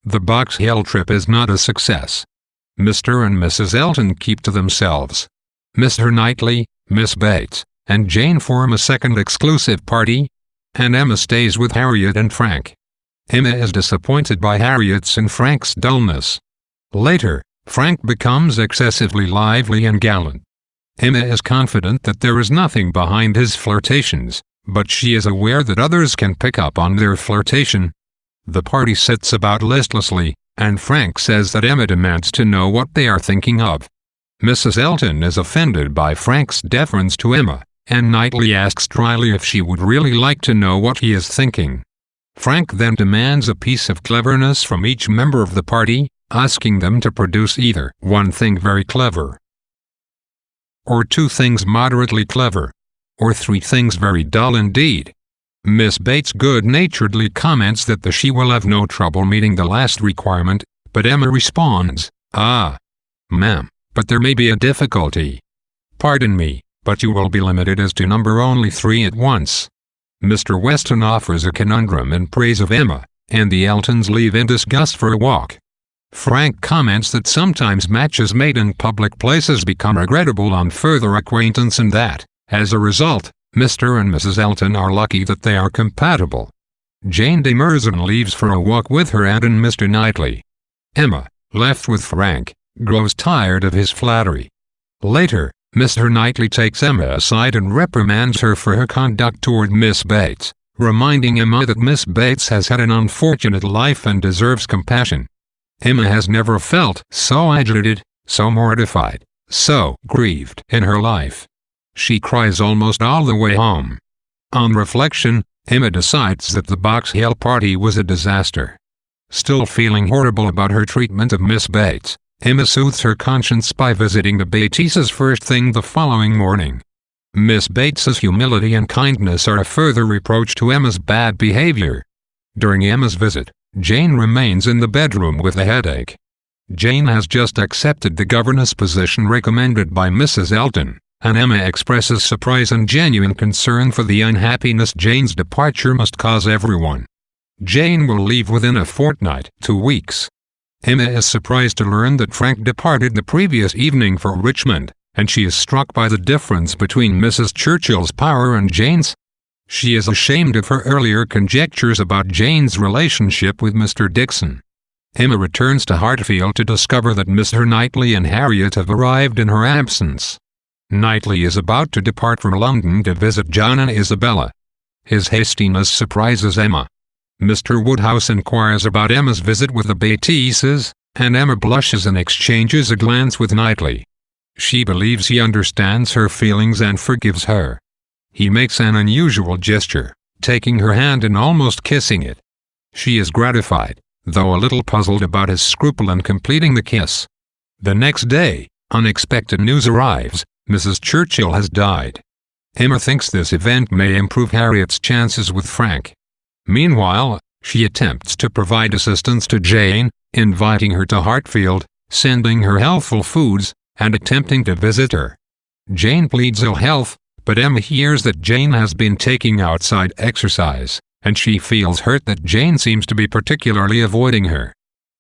The Box Hill trip is not a success. Mr. and Mrs. Elton keep to themselves. Mr. Knightley, Miss Bates, and Jane form a second exclusive party, and Emma stays with Harriet and Frank. Emma is disappointed by Harriet's and Frank's dullness. Later, Frank becomes excessively lively and gallant. Emma is confident that there is nothing behind his flirtations, but she is aware that others can pick up on their flirtation. The party sits about listlessly, and Frank says that Emma demands to know what they are thinking of. Mrs. Elton is offended by Frank's deference to Emma, and Knightley asks dryly if she would really like to know what he is thinking. Frank then demands a piece of cleverness from each member of the party, asking them to produce either one thing very clever, or two things moderately clever, or three things very dull indeed. Miss Bates good-naturedly comments that she will have no trouble meeting the last requirement, but Emma responds, "Ah, ma'am, but there may be a difficulty. Pardon me, but you will be limited as to number only 3 at once." Mr. Weston offers a conundrum in praise of Emma, and the Eltons leave in disgust for a walk. Frank comments that sometimes matches made in public places become regrettable on further acquaintance and that, as a result, Mr. and Mrs. Elton are lucky that they are compatible. Jane demurs and leaves for a walk with her aunt and Mr. Knightley. Emma, left with Frank, grows tired of his flattery. Later, Mr. Knightley takes Emma aside and reprimands her for her conduct toward Miss Bates, reminding Emma that Miss Bates has had an unfortunate life and deserves compassion. Emma has never felt so agitated, so mortified, so grieved in her life. She cries almost all the way home. On reflection, Emma decides that the Box Hill party was a disaster. Still feeling horrible about her treatment of Miss Bates, Emma soothes her conscience by visiting the Bateses first thing the following morning. Miss Bates's humility and kindness are a further reproach to Emma's bad behavior. During Emma's visit, Jane remains in the bedroom with a headache. Jane has just accepted the governess position recommended by Mrs. Elton, and Emma expresses surprise and genuine concern for the unhappiness Jane's departure must cause everyone. Jane will leave within a fortnight, 2 weeks. Emma is surprised to learn that Frank departed the previous evening for Richmond, and she is struck by the difference between Mrs. Churchill's power and Jane's. She is ashamed of her earlier conjectures about Jane's relationship with Mr. Dixon. Emma returns to Hartfield to discover that Mr. Knightley and Harriet have arrived in her absence. Knightley is about to depart from London to visit John and Isabella. His hastiness surprises Emma. Mr. Woodhouse inquires about Emma's visit with the Bateses, and Emma blushes and exchanges a glance with Knightley. She believes he understands her feelings and forgives her. He makes an unusual gesture, taking her hand and almost kissing it. She is gratified, though a little puzzled about his scruple in completing the kiss. The next day, unexpected news arrives: Mrs. Churchill has died. Emma thinks this event may improve Harriet's chances with Frank. Meanwhile, she attempts to provide assistance to Jane, inviting her to Hartfield, sending her healthful foods, and attempting to visit her. Jane pleads ill health, but Emma hears that Jane has been taking outside exercise, and she feels hurt that Jane seems to be particularly avoiding her.